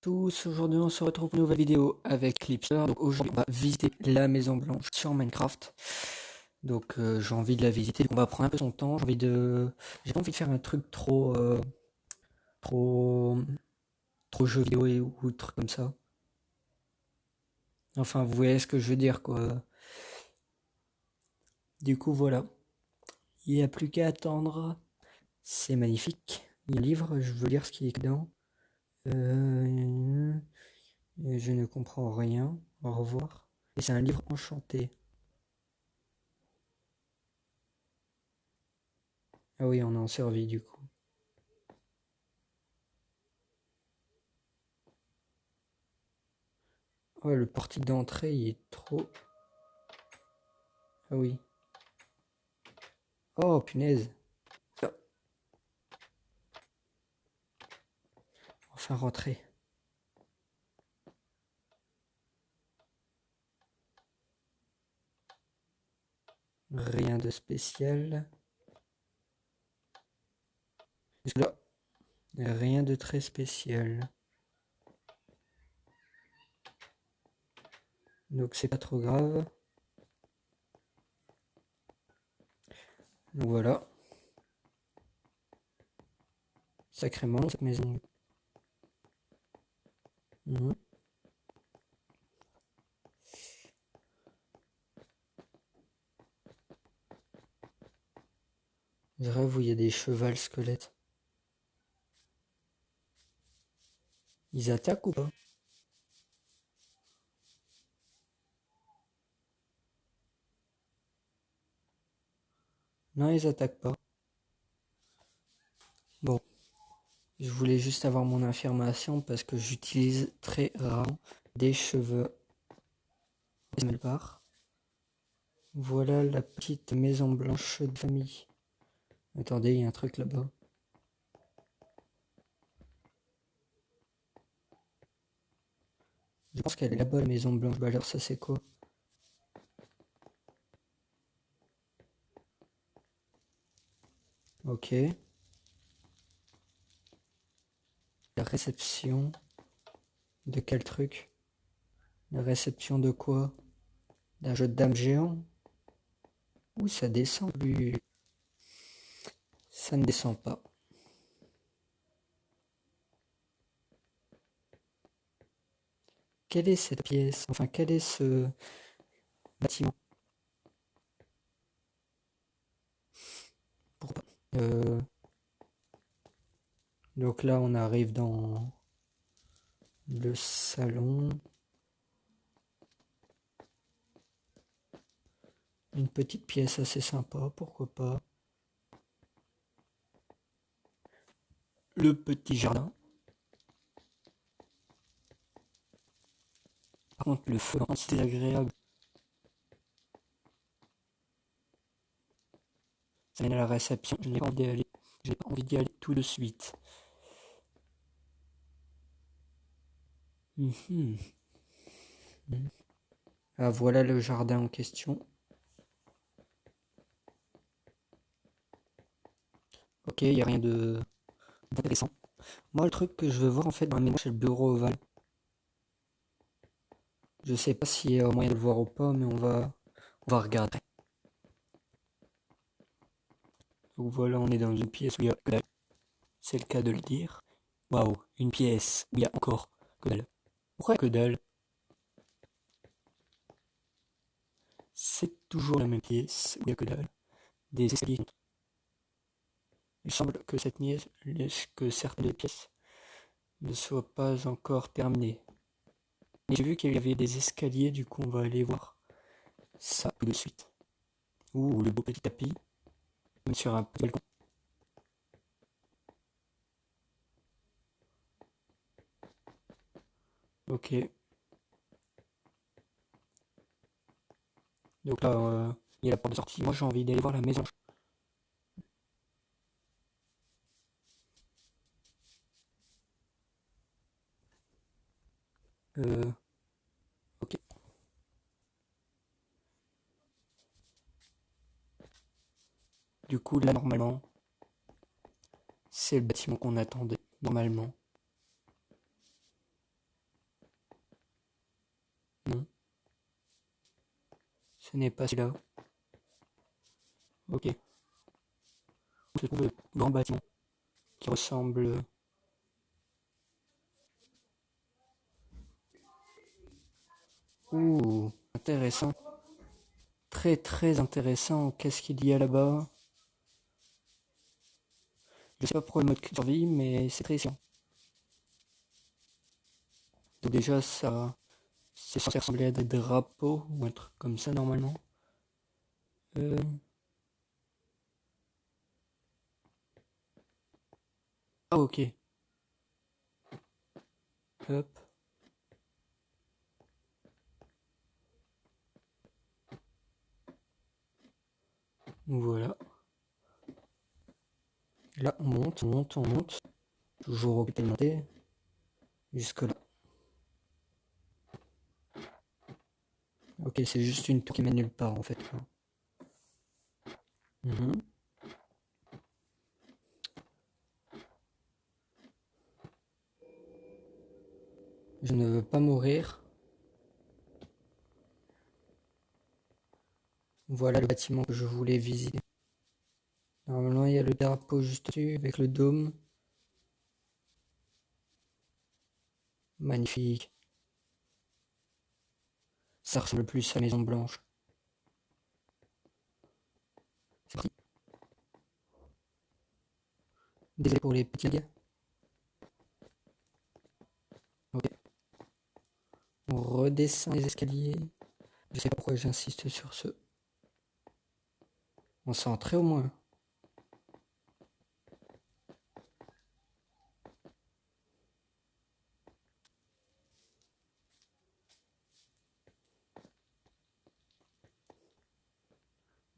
Tous, aujourd'hui on se retrouve pour une nouvelle vidéo avec Clipser. Donc aujourd'hui on va visiter la Maison Blanche sur Minecraft. Donc j'ai envie de la visiter, donc on va prendre un peu son temps. J'ai pas envie de faire un truc trop, trop jeu vidéo ou truc comme ça. Enfin vous voyez ce que je veux dire quoi. Du coup voilà, il n'y a plus qu'à attendre. C'est magnifique. Il y a un livre, je veux lire ce qui est dedans. Je ne comprends rien. Au revoir. Et c'est un livre enchanté. Ah oui, on est en survie du coup. Oh, le portique d'entrée, il est trop... Ah oui. Oh, punaise. Ah, enfin rentrer. Rien de spécial. Jusque-là, rien de très spécial. Donc c'est pas trop grave. Donc voilà. Sacrément, cette maison. Mhm. Je rêve où il y a des chevals squelettes. Ils attaquent ou pas? Non, ils attaquent pas. Bon, je voulais juste avoir mon information parce que j'utilise très rarement des cheveux. Nulle part. Voilà la petite maison blanche de famille. Attendez, il y a un truc là-bas. Je pense qu'elle est là-bas, la maison blanche. Bah alors ça c'est quoi? Ok. La réception. De quel truc? La réception de quoi? D'un jeu de dames géant? Ouh, ça descend. Lui. Ça ne descend pas. Quelle est cette pièce? Enfin, quel est ce bâtiment? Pourquoi? Euh, donc là, on arrive dans le salon. Une petite pièce assez sympa, pourquoi pas. Le petit jardin. Par contre, le feu, c'est agréable. Ça mène à la réception. Je n'ai pas envie d'y aller. J'ai pas envie d'y aller tout de suite. Mhm. Ah, voilà le jardin en question. Ok, il n'y a rien de d'intéressant. Moi, le truc que je veux voir en fait dans la maison, c'est le bureau ovale. Je sais pas s'il y a moyen de le voir ou pas, mais on va regarder. Donc voilà, on est dans une pièce où il y a que dalle. C'est le cas de le dire. Waouh, une pièce où il y a encore que dalle. Pourquoi que dalle? C'est toujours la même pièce où il y a que dalle. Des escaliers. Il semble que que certaines pièces ne soient pas encore terminées. Mais j'ai vu qu'il y avait des escaliers, du coup on va aller voir ça tout de suite. Ouh, le beau petit tapis, même sur un balcon. Ok, donc là, il y a la porte de sortie. Moi j'ai envie d'aller voir la maison. Euh, ok. Du coup, là, normalement, c'est le bâtiment qu'on attendait, normalement. Ce n'est pas celui-là. Ok. Où se trouve le grand bâtiment qui ressemble... Ouh, intéressant. Très très intéressant. Qu'est-ce qu'il y a là-bas? Je sais pas pourquoi le mode survie, mais c'est très chiant. Donc déjà, ça, c'est censé ressembler à des drapeaux ou un truc comme ça normalement. Euh... Ah ok. Hop. Voilà. Là, on monte, on monte, on monte. Toujours occupé de monter. Jusque là. Ok, c'est juste une tour qui mène nulle part en fait. Mhm. Je ne veux pas mourir. Voilà le bâtiment que je voulais visiter. Normalement, il y a le drapeau juste dessus avec le dôme. Magnifique. Ça ressemble plus à Maison Blanche. C'est parti. Désolé pour les petits gars. Ok. On redescend les escaliers. Je sais pas pourquoi j'insiste sur ce. On sent très au moins.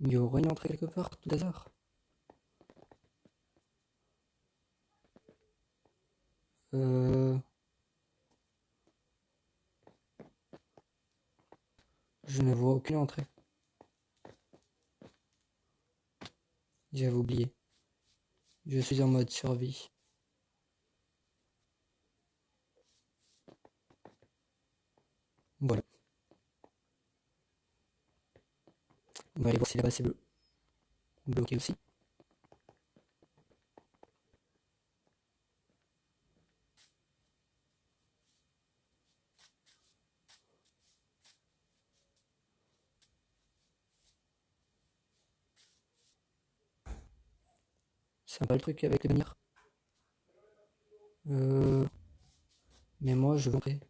Il y aurait une entrée quelque part, tout hasard. Euh... Je ne vois aucune entrée. J'avais oublié. Je suis en mode survie. Voilà. On va aller voir si là-bas c'est bloqué aussi. Sympa le truc avec les bannières. Mais moi je veux entrer.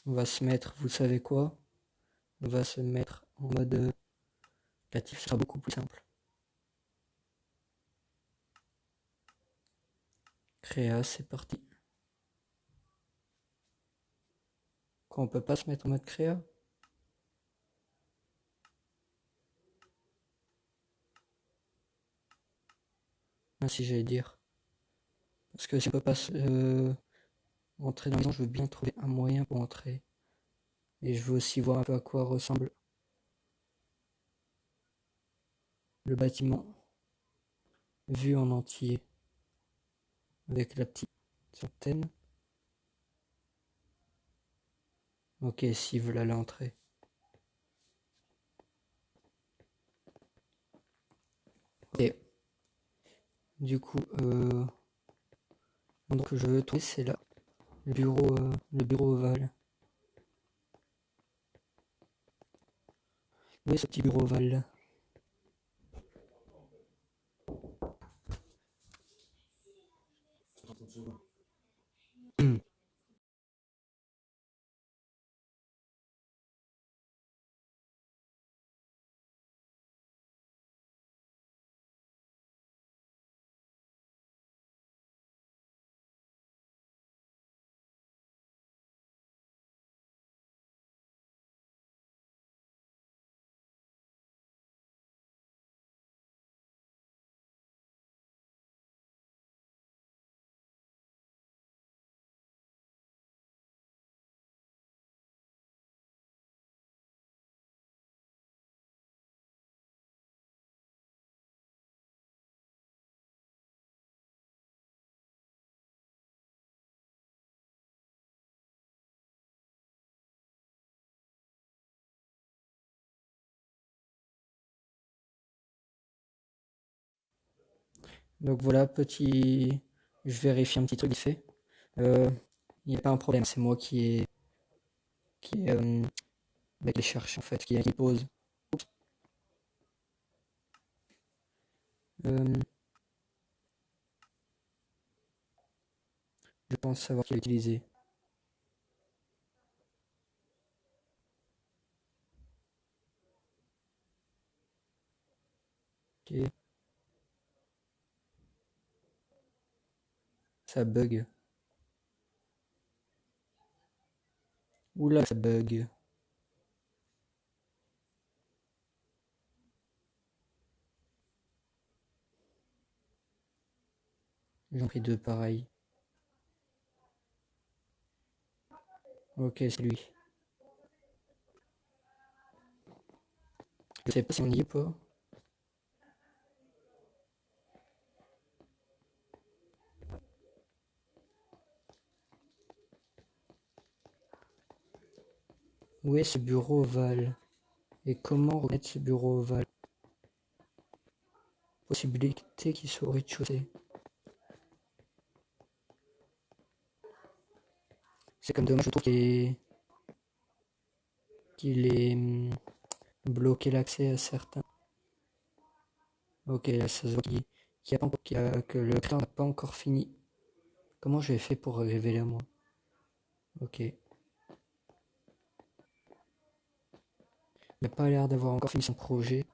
On va se mettre, vous savez quoi? On va se mettre en mode natif, ce sera beaucoup plus simple. Créa, c'est parti. Quoi, on peut pas se mettre en mode créa? Ah si j'allais dire. Parce que si on peut pas entrer dans la maison, je veux bien trouver un moyen pour entrer. Et je veux aussi voir un peu à quoi ressemble le bâtiment vu en entier. Avec la petite antenne. Ok, s'ils veulent aller entrer. Ok. Du coup, l'endroit que je veux trouver, c'est là. Le bureau ovale. Où est ce petit bureau ovale là? Donc voilà, petit... Je vérifie un petit truc vite fait. Il n'y a pas un problème, c'est moi qui bah, qui les cherche en fait, qui pose. Oups. Euh, je pense savoir qui a utilisé. Ok, ça bug. Oula, ça bug. J'en prie deux pareils. Ok, c'est lui. Je sais pas si on y est pas. Où est ce bureau ovale? Et comment remettre ce bureau ovale? Possibilité qu'il soit au rez-de-chaussée. C'est comme dommage, je trouve qu'il est bloqué l'accès à certains. Ok, là, ça se voit que le créateur n'a pas encore fini. Comment j'ai fait pour révéler à moi? Ok. Il n'a pas l'air d'avoir encore fini son projet.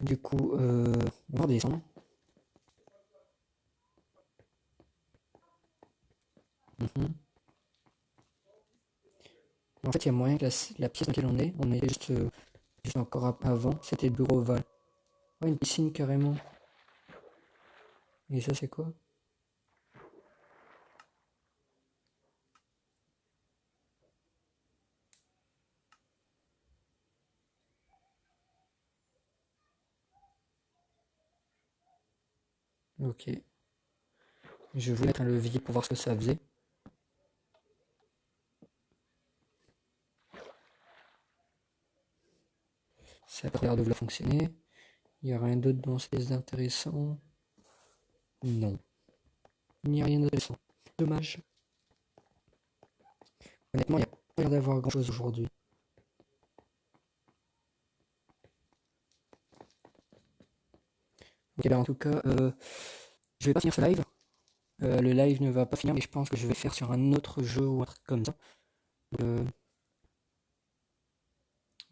Du coup, on va redescendre. Mhm. En fait, il y a moyen que la pièce dans laquelle on est juste encore avant, c'était le bureau ovale. Oh, une piscine carrément. Et ça, c'est quoi? Ok. Je voulais mettre un levier pour voir ce que ça faisait. Ça a pas l'air de vouloir fonctionner. Il n'y a rien d'autre dans ces intéressants. Non. Il n'y a rien d'intéressant. Dommage. Honnêtement, il n'y a pas l'air d'avoir grand chose aujourd'hui. Ok, bah en tout cas, je vais pas finir ce live. Le live ne va pas finir, mais je pense que je vais faire sur un autre jeu ou un truc comme ça. Euh,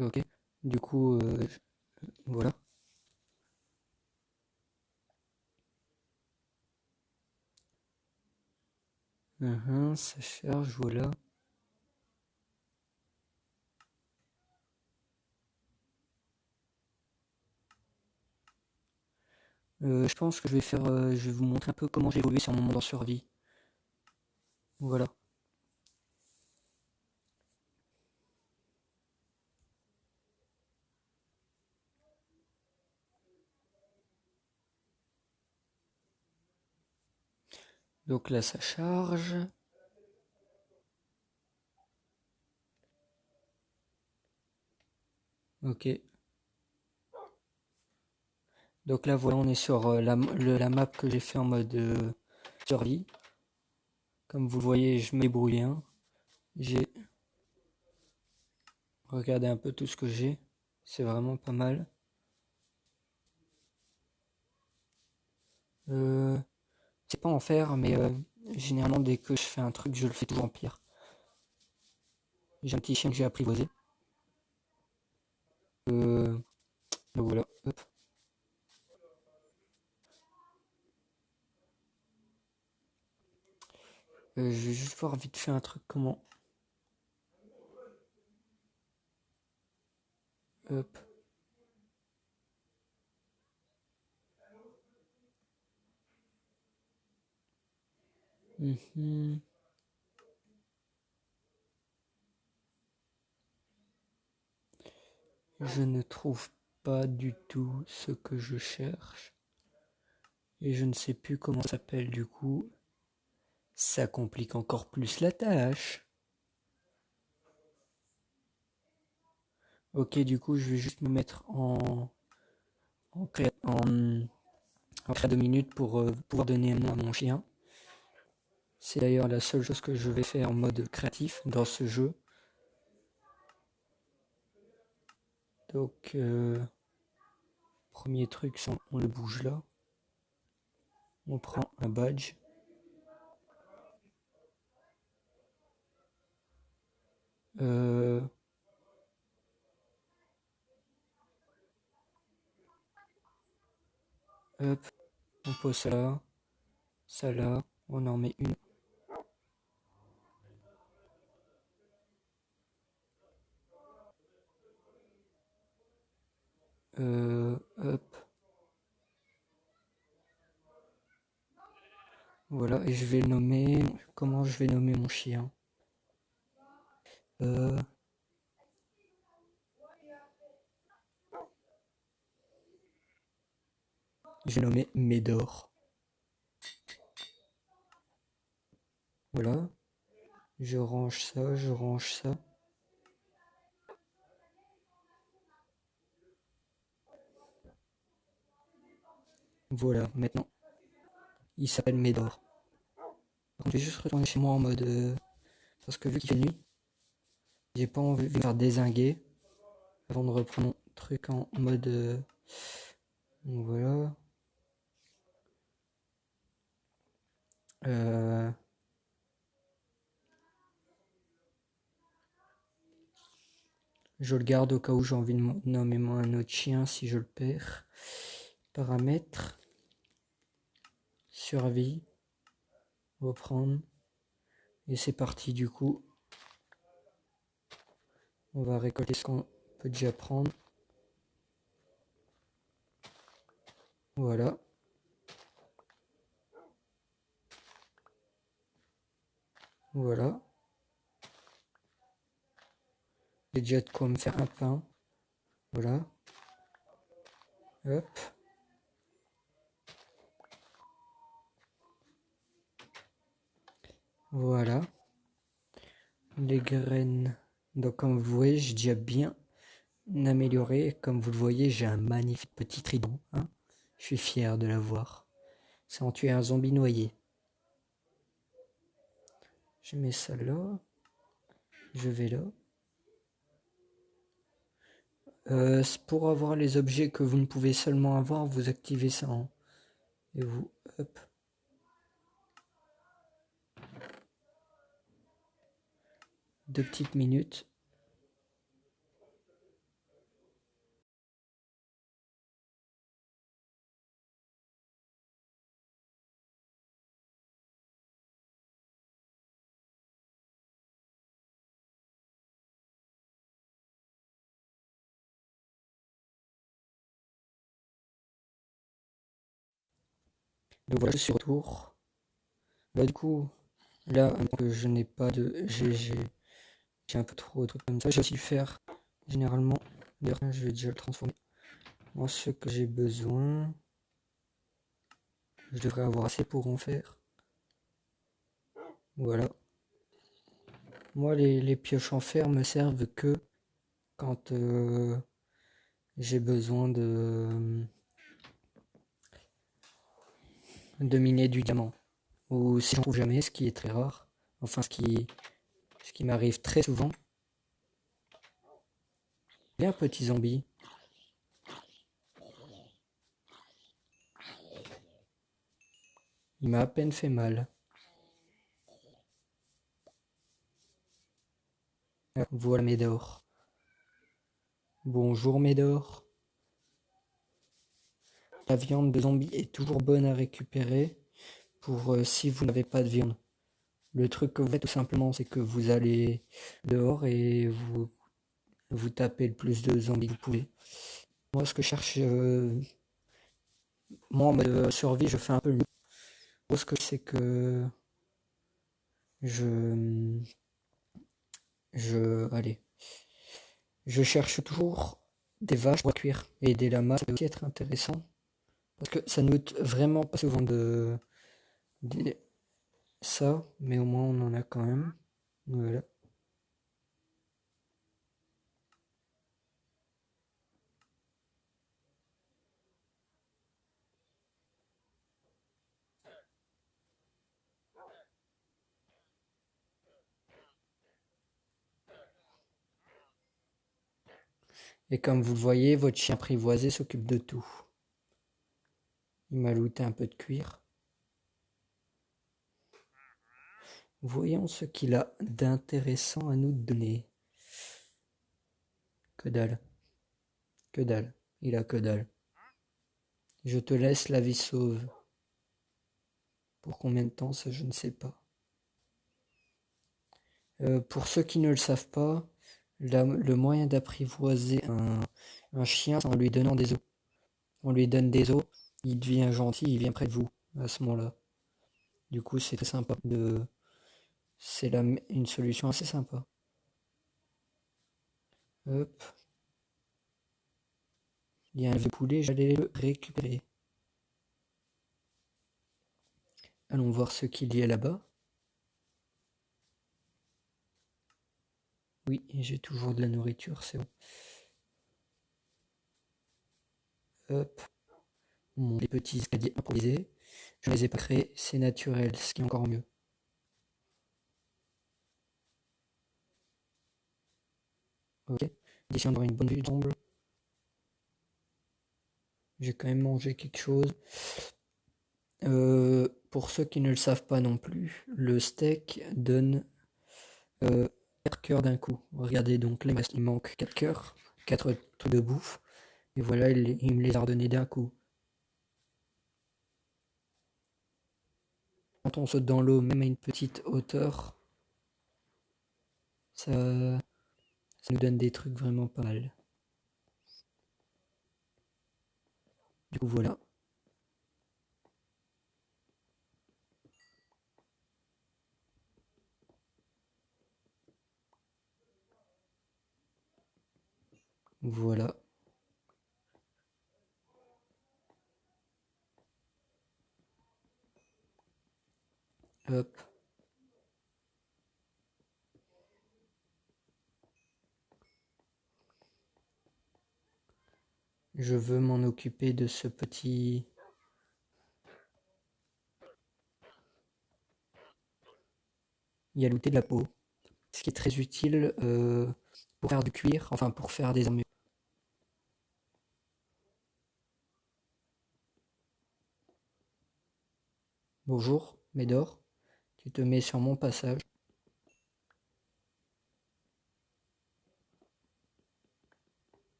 ok. Du coup, voilà. Ça charge, voilà. Je pense que je vais vous montrer un peu comment j'ai évolué sur mon monde en survie. Voilà. Donc là, ça charge. Ok. Donc là, voilà, on est sur la map que j'ai fait en mode survie. Comme vous le voyez, je me débrouille bien. J'ai regardé un peu tout ce que j'ai. C'est vraiment pas mal. Euh, c'est pas en faire, mais généralement, dès que je fais un truc, je le fais toujours en pire. J'ai un petit chien que j'ai apprivoisé. Donc voilà. Hop. Je vais juste voir vite fait un truc comment. Hop. Mhm. Je ne trouve pas du tout ce que je cherche. Et je ne sais plus comment ça s'appelle du coup. Ça complique encore plus la tâche. Ok, du coup, je vais juste me mettre en après 2 minutes pour pouvoir donner un nom à mon chien. C'est d'ailleurs la seule chose que je vais faire en mode créatif dans ce jeu. Donc, premier truc, on le bouge là. On prend un badge. Hop, on pose ça là, on en met une. Hop. Voilà, et je vais le nommer. Comment je vais nommer mon chien? Je vais nommer Médor. Voilà. Je range ça, je range ça. Voilà, maintenant, il s'appelle Médor. Je vais juste retourner chez moi en mode... parce que vu qu'il fait nuit, j'ai pas envie de me faire dézinguer avant de reprendre mon truc en mode... donc voilà. Je le garde au cas où j'ai envie de nommer un autre chien si je le perds. Paramètres. Survie. Reprendre. Et c'est parti du coup. On va récolter ce qu'on peut déjà prendre. Voilà. Voilà. J'ai déjà de quoi me faire un pain. Voilà. Hop. Voilà. Les graines. Donc comme vous voyez, j'ai déjà bien amélioré. Comme vous le voyez, j'ai un magnifique petit trident. Hein. Je suis fier de l'avoir. C'est en tuer un zombie noyé. Je mets ça là. Je vais là. Pour avoir les objets que vous ne pouvez seulement avoir, vous activez ça. Hein. Et vous, hop. 2 petites minutes. Donc voilà, je suis retour. Là du coup, là, que je n'ai pas de... J'ai un peu trop de trucs comme ça. Je vais aussi le faire généralement. D'ailleurs, je vais déjà le transformer en ce que j'ai besoin. Je devrais avoir assez pour en faire. Voilà. Moi, les pioches en fer me servent que quand j'ai besoin de miner du diamant. Ou si j'en trouve jamais, ce qui est très rare. Enfin, ce qui m'arrive très souvent. Bien, petit zombie. Il m'a à peine fait mal. Voilà Médor. Bonjour Médor. La viande de zombie est toujours bonne à récupérer pour si vous n'avez pas de viande. Le truc que vous faites tout simplement, c'est que vous allez dehors et vous tapez le plus de zombies que vous pouvez. Moi, ce que je cherche, moi en mode survie, je fais un peu mieux. Moi, ce que c'est que je, allez, je cherche toujours des vaches pour cuire et des lamas. Ça peut aussi être intéressant parce que ça nous coûte vraiment pas souvent de ça, mais au moins on en a quand même. Voilà. Et comme vous le voyez, votre chien apprivoisé s'occupe de tout. Il m'a looté un peu de cuir. Voyons ce qu'il a d'intéressant à nous donner. Que dalle. Que dalle. Il a que dalle. Je te laisse la vie sauve. Pour combien de temps, ça je ne sais pas. Pour ceux qui ne le savent pas, le moyen d'apprivoiser un chien, c'est en lui donnant des os. On lui donne des os, il devient gentil, il vient près de vous à ce moment-là. Du coup, c'est très sympa. C'est une solution assez sympa. Hop. Il y a un vieux poulet, j'allais le récupérer. Allons voir ce qu'il y a là-bas. Oui, j'ai toujours de la nourriture, c'est bon. Hop. Les petits escaliers improvisés. Je ne les ai pas créés, c'est naturel, ce qui est encore mieux. Ok. D'ici on aura une bonne vue d'ensemble. J'ai quand même mangé quelque chose. Pour ceux qui ne le savent pas non plus, le steak donne 4 cœurs d'un coup. Regardez donc là, il manque 4 cœurs, 4 trucs de bouffe. Et voilà, il me les a redonnés d'un coup. Quand on saute dans l'eau, même à une petite hauteur, ça nous donne des trucs vraiment pas mal. Du coup, voilà. Voilà. Hop. Je veux m'en occuper de ce petit... Il y a looté de la peau. Ce qui est très utile pour faire du cuir, enfin pour faire des armures. Bonjour, Médor. Tu te mets sur mon passage.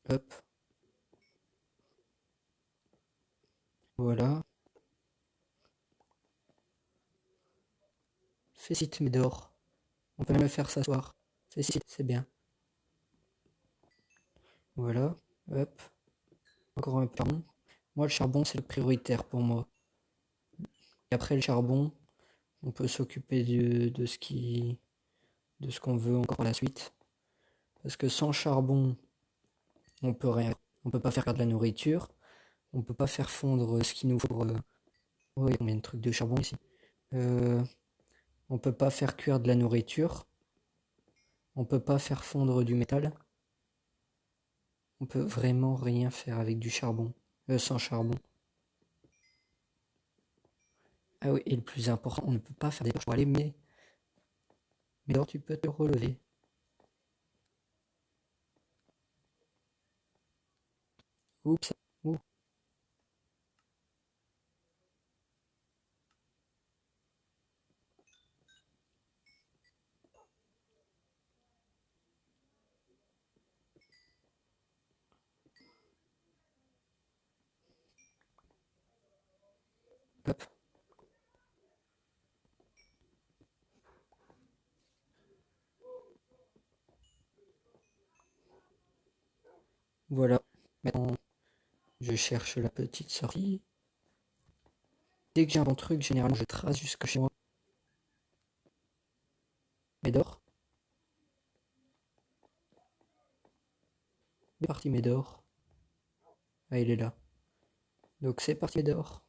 Hop. Voilà. Félicite Médor. On peut même le faire s'asseoir. Félicite, c'est bien. Voilà. Hop. Encore un peu de charbon. Moi, le charbon, c'est le prioritaire pour moi. Et après le charbon, on peut s'occuper de ce qu'on veut encore par la suite. Parce que sans charbon, on peut rien. On peut pas faire de la nourriture. On peut pas faire fondre ce qu'il nous faut. Oui, combien de trucs de charbon ici. On peut pas faire cuire de la nourriture. On peut pas faire fondre du métal. On peut vraiment rien faire avec du charbon. Sans charbon. Ah oui, et le plus important, on ne peut pas faire des torches pour aller, mais alors tu peux te relever. Oups. Ouh. Hop. Voilà. Maintenant, je cherche la petite sortie. Dès que j'ai un bon truc, généralement, je trace jusque chez moi. Médor. C'est parti, Médor. Ah, il est là. Donc c'est parti, Médor.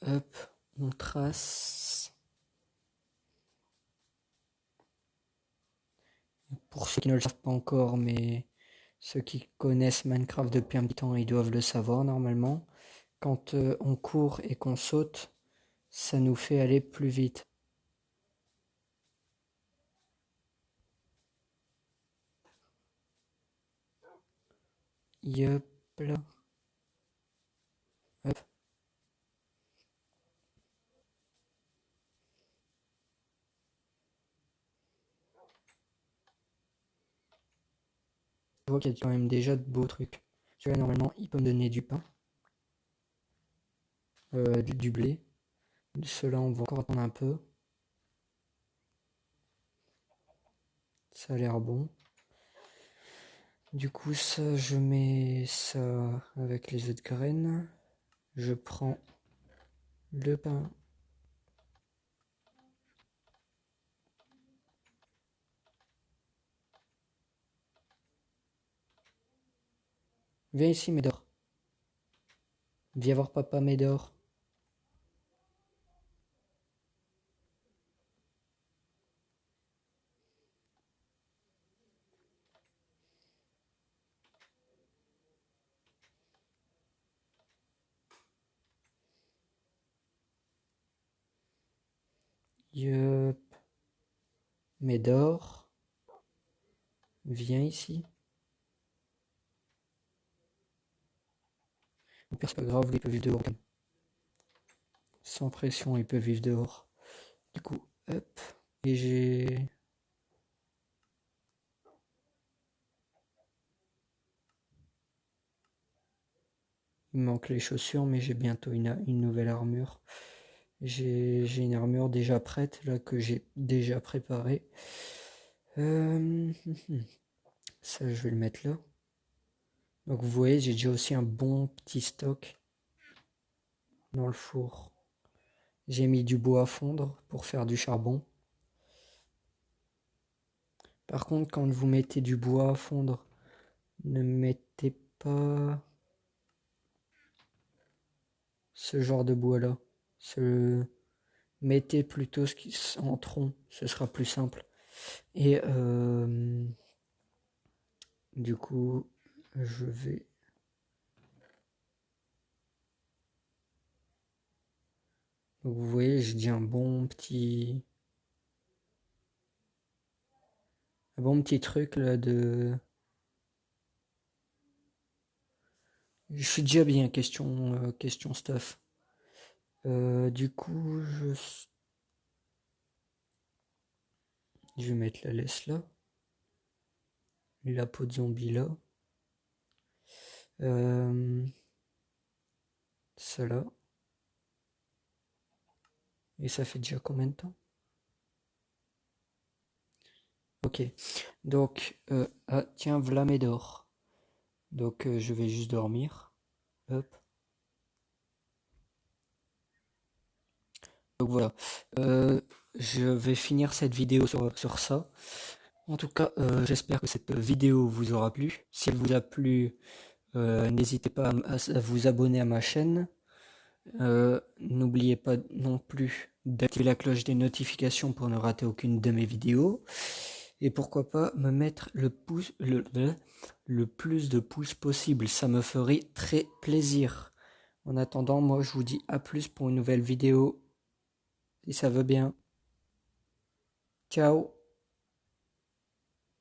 Hop, on trace. Pour ceux qui ne le savent pas encore, mais ceux qui connaissent Minecraft depuis un petit temps, ils doivent le savoir normalement. Quand on court et qu'on saute, ça nous fait aller plus vite. Yep là. Hop. Je vois qu'il y a quand même déjà de beaux trucs. Tu vois, normalement, il peut me donner du pain. Du blé. Ceux-là, on va encore attendre un peu. Ça a l'air bon. Du coup, ça, je mets ça avec les autres graines. Je prends le pain. Viens ici, Médor. Viens voir papa, Médor. Yup. Médor. Viens ici. C'est pas grave, il peut vivre dehors. Sans pression, il peut vivre dehors. Du coup, hop. Et j'ai... Il me manque les chaussures, mais j'ai bientôt une nouvelle armure. J'ai une armure déjà prête, là, que j'ai déjà préparée. Ça, je vais le mettre là. Donc vous voyez, j'ai déjà aussi un bon petit stock dans le four. J'ai mis du bois à fondre pour faire du charbon. Par contre, quand vous mettez du bois à fondre, ne mettez pas ce genre de bois là. Mettez plutôt ce qui en tronc, ce sera plus simple. Et du coup, je vais... Donc vous voyez, j'ai dit un bon petit truc là de... Je suis déjà bien question stuff. Du coup, je vais mettre la laisse là. La peau de zombie là. Ça là. Et ça fait déjà combien de temps? Ok. Donc, ah tiens, v'là Médor. Donc je vais juste dormir. Hop. Donc voilà. Je vais finir cette vidéo sur ça. En tout cas, j'espère que cette vidéo vous aura plu. Si elle vous a plu, n'hésitez pas à vous abonner à ma chaîne. N'oubliez pas non plus d'activer la cloche des notifications pour ne rater aucune de mes vidéos. Et pourquoi pas me mettre le plus de pouces possible. Ça me ferait très plaisir. En attendant, moi je vous dis à plus pour une nouvelle vidéo. Si ça veut bien. Ciao.